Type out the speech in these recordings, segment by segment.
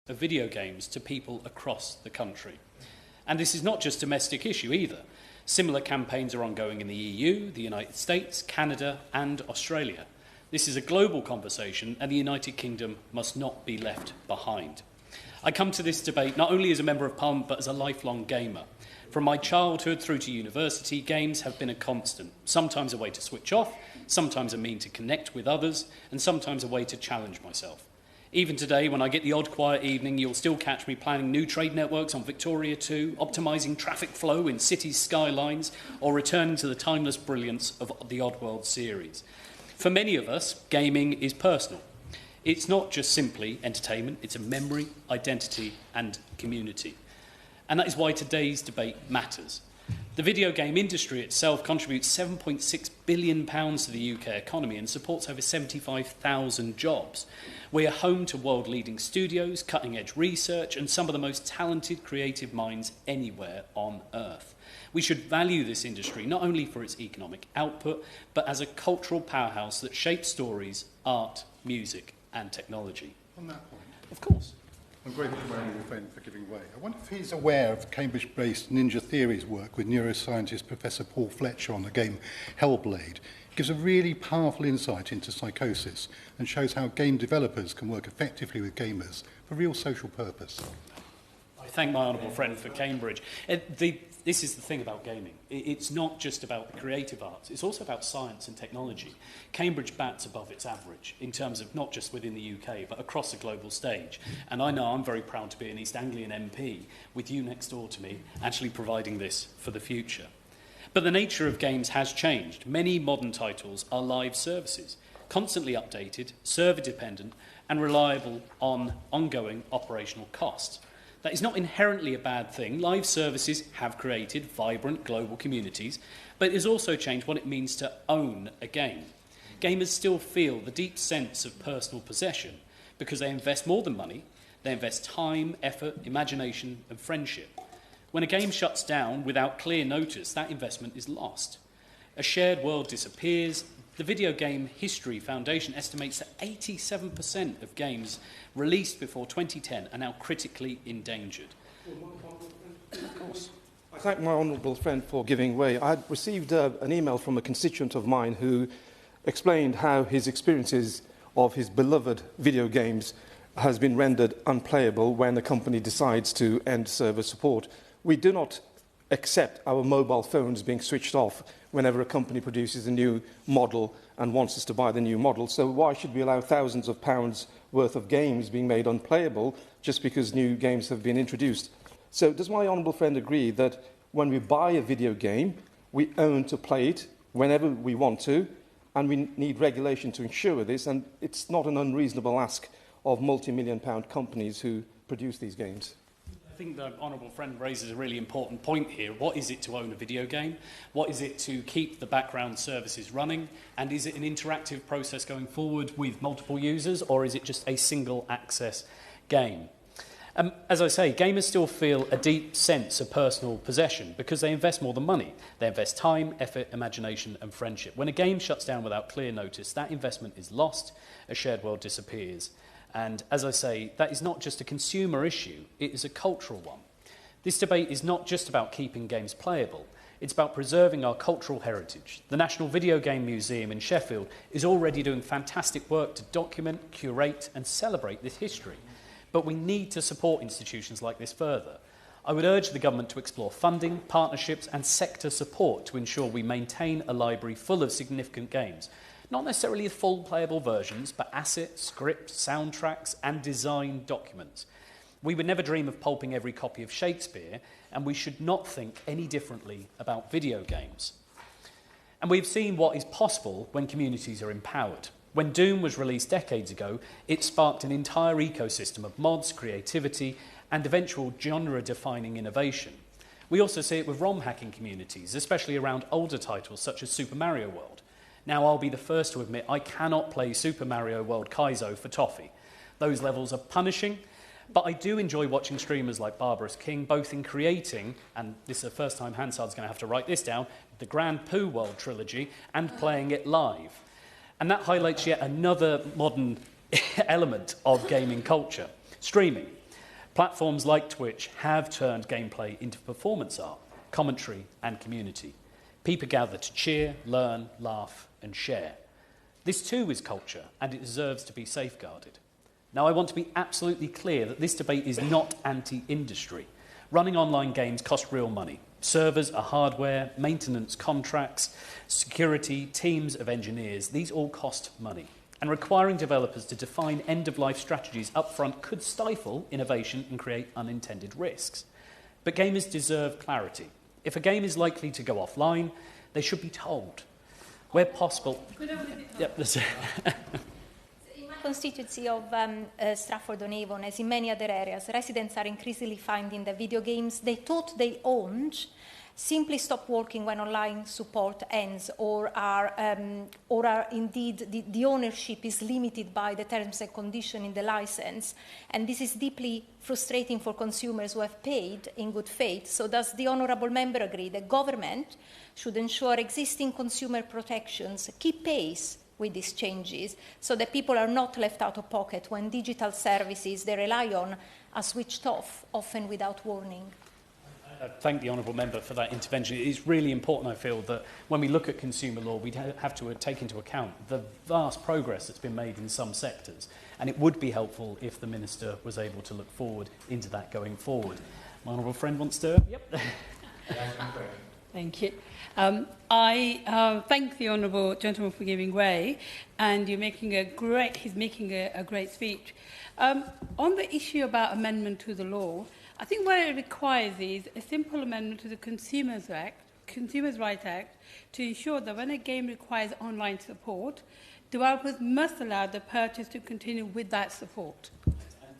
of video games to people across the country. And this is not just a domestic issue either. Similar campaigns are ongoing in the EU, the United States, Canada and Australia. This is a global conversation and the United Kingdom must not be left behind. I come to this debate not only as a Member of Parliament but as a lifelong gamer. From my childhood through to university, games have been a constant, sometimes a way to switch off, sometimes a mean to connect with others, and sometimes a way to challenge myself. Even today, when I get the odd quiet evening, you'll still catch me planning new trade networks on Victoria 2, optimising traffic flow in cities' skylines, or returning to the timeless brilliance of the Oddworld series. For many of us, gaming is personal. It's not just simply entertainment, it's a memory, identity and community. And that is why today's debate matters. The video game industry itself contributes £7.6 billion to the UK economy and supports over 75,000 jobs. We are home to world-leading studios, cutting-edge research and some of the most talented creative minds anywhere on Earth. We should value this industry not only for its economic output, but as a cultural powerhouse that shapes stories, art, music and technology. On that point, of course. I'm grateful to my honourable friend for giving way. I wonder if he's aware of Cambridge-based Ninja Theory's work with neuroscientist Professor Paul Fletcher on the game Hellblade. It gives a really powerful insight into psychosis and shows how game developers can work effectively with gamers for real social purpose. I thank my honourable friend for Cambridge. This is the thing about gaming. It's not just about the creative arts, it's also about science and technology. Cambridge bats above its average in terms of not just within the UK, but across the global stage. And I know I'm very proud to be an East Anglian MP, with you next door to me, actually providing this for the future. But the nature of games has changed. Many modern titles are live services, constantly updated, server-dependent, and reliable on ongoing operational costs. That is not inherently a bad thing. Live services have created vibrant global communities, but it has also changed what it means to own a game. Gamers still feel the deep sense of personal possession because they invest more than money. They invest time, effort, imagination and friendship. When a game shuts down without clear notice, that investment is lost. A shared world disappears. The Video Game History Foundation estimates that 87% of games released before 2010 are now critically endangered. Of course. I thank my honourable friend for giving way. I had received an email from a constituent of mine who explained how his experiences of his beloved video games has been rendered unplayable when the company decides to end server support. We do not accept our mobile phones being switched off whenever a company produces a new model and wants us to buy the new model. So why should we allow thousands of pounds worth of games being made unplayable just because new games have been introduced? So does my honourable friend agree that when we buy a video game, we own to play it whenever we want to, and we need regulation to ensure this, and it's not an unreasonable ask of multi-million-pound companies who produce these games? I think the honourable friend raises a really important point here. What is it to own a video game? What is it to keep the background services running? And is it an interactive process going forward with multiple users, or is it just a single access game? As I say, gamers still feel a deep sense of personal possession because they invest more than money. They invest time, effort, imagination and friendship. When a game shuts down without clear notice, that investment is lost, a shared world disappears. And as I say, that is not just a consumer issue, it is a cultural one. This debate is not just about keeping games playable, it's about preserving our cultural heritage. The National Video Game Museum in Sheffield is already doing fantastic work to document, curate and celebrate this history. But we need to support institutions like this further. I would urge the government to explore funding, partnerships and sector support to ensure we maintain a library full of significant games. Not necessarily full playable versions, but assets, scripts, soundtracks and design documents. We would never dream of pulping every copy of Shakespeare, and we should not think any differently about video games. And we've seen what is possible when communities are empowered. When Doom was released decades ago, it sparked an entire ecosystem of mods, creativity and eventual genre-defining innovation. We also see it with ROM hacking communities, especially around older titles such as Super Mario World. Now, I'll be the first to admit I cannot play Super Mario World Kaizo for toffee. Those levels are punishing, but I do enjoy watching streamers like Barbarous King, both in creating, and this is the first time Hansard's going to have to write this down, the Grand Poo World trilogy, and playing it live. And that highlights yet another modern element of gaming culture, streaming. Platforms like Twitch have turned gameplay into performance art, commentary and community. People gather to cheer, learn, laugh and share. This too is culture and it deserves to be safeguarded. Now I want to be absolutely clear that this debate is not anti-industry. Running online games costs real money. Servers are hardware, maintenance contracts, security, teams of engineers, these all cost money. And requiring developers to define end-of-life strategies upfront could stifle innovation and create unintended risks. But gamers deserve clarity. If a game is likely to go offline, they should be told. Where possible... Yep, In my constituency of Stratford-on-Avon, as in many other areas, residents are increasingly finding that video games they thought they owned simply stop working when online support ends, or are indeed the ownership is limited by the terms and conditions in the license. And this is deeply frustrating for consumers who have paid in good faith. So does the honourable member agree that government should ensure existing consumer protections keep pace with these changes so that people are not left out of pocket when digital services they rely on are switched off, often without warning? I thank the honourable member for that intervention. It is really important, I feel, that when we look at consumer law, we have to take into account the vast progress that's been made in some sectors. And it would be helpful if the Minister was able to look forward into that going forward. My honourable friend wants to... Yep. Thank you. I thank the honourable gentleman for giving way, and he's making a great speech. On the issue about amendment to the law, I think what it requires is a simple amendment to the Consumers Rights Act to ensure that when a game requires online support, developers must allow the purchase to continue with that support.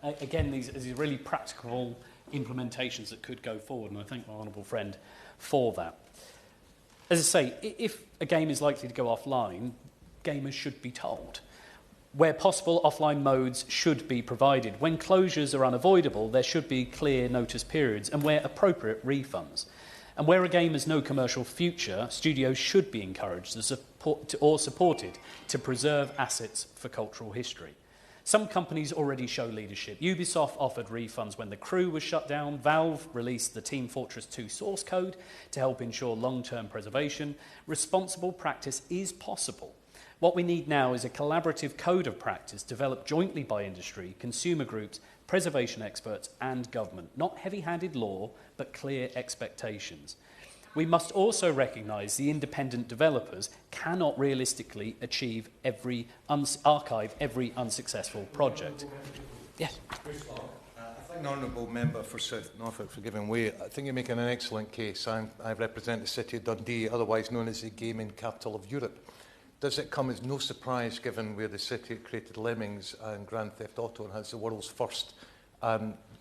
Again, these are really practical implementations that could go forward, and I thank my honourable friend for that. As I say, if a game is likely to go offline, gamers should be told. Where possible, offline modes should be provided. When closures are unavoidable, there should be clear notice periods, and where appropriate, refunds. And where a game has no commercial future, studios should be encouraged or supported to preserve assets for cultural history. Some companies already show leadership. Ubisoft offered refunds when The Crew was shut down. Valve released the Team Fortress 2 source code to help ensure long-term preservation. Responsible practice is possible. What we need now is a collaborative code of practice developed jointly by industry, consumer groups, preservation experts and government. Not heavy-handed law, but clear expectations. We must also recognise the independent developers cannot realistically archive every unsuccessful project. Yes. I thank the honourable member for South Norfolk for giving way. I think you're making an excellent case. I represent the city of Dundee, otherwise known as the gaming capital of Europe. Does it come as no surprise, given we're the city that created Lemmings and Grand Theft Auto and has the world's first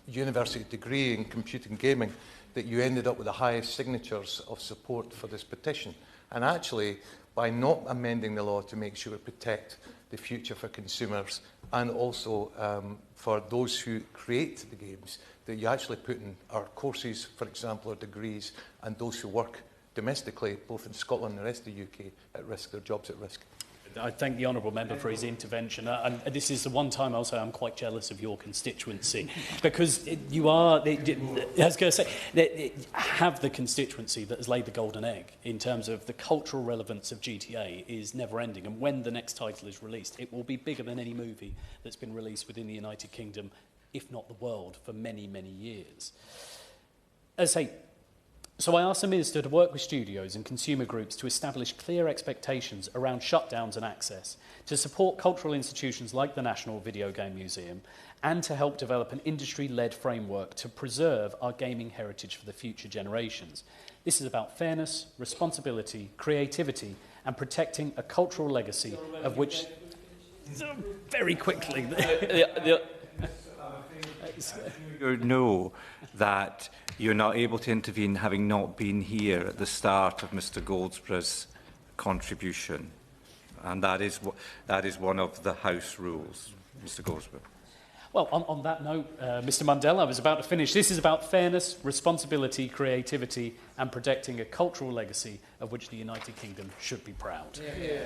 university degree in computing gaming, that you ended up with the highest signatures of support for this petition? And actually, by not amending the law to make sure we protect the future for consumers and also for those who create the games, that you actually put in our courses, for example, or degrees, and those who work domestically, both in Scotland and the rest of the UK, at risk, their jobs at risk. I thank the honourable member for his intervention. And this is the one time I'll say I'm quite jealous of your constituency, because you are, I was going to say, have the constituency that has laid the golden egg in terms of the cultural relevance of GTA is never ending. And when the next title is released, it will be bigger than any movie that's been released within the United Kingdom, if not the world, for many, many years. As I say, so I asked the Minister to work with studios and consumer groups to establish clear expectations around shutdowns and access, to support cultural institutions like the National Video Game Museum, and to help develop an industry-led framework to preserve our gaming heritage for the future generations. This is about fairness, responsibility, creativity, and protecting a cultural legacy of which... Very quickly... You know that you're not able to intervene, having not been here at the start of Mr Goldsborough's contribution, and that is one of the House rules. Mr Goldsborough. Well, on that note, Mr Mundell, I was about to finish. This is about fairness, responsibility, creativity, and protecting a cultural legacy of which the United Kingdom should be proud. Yeah.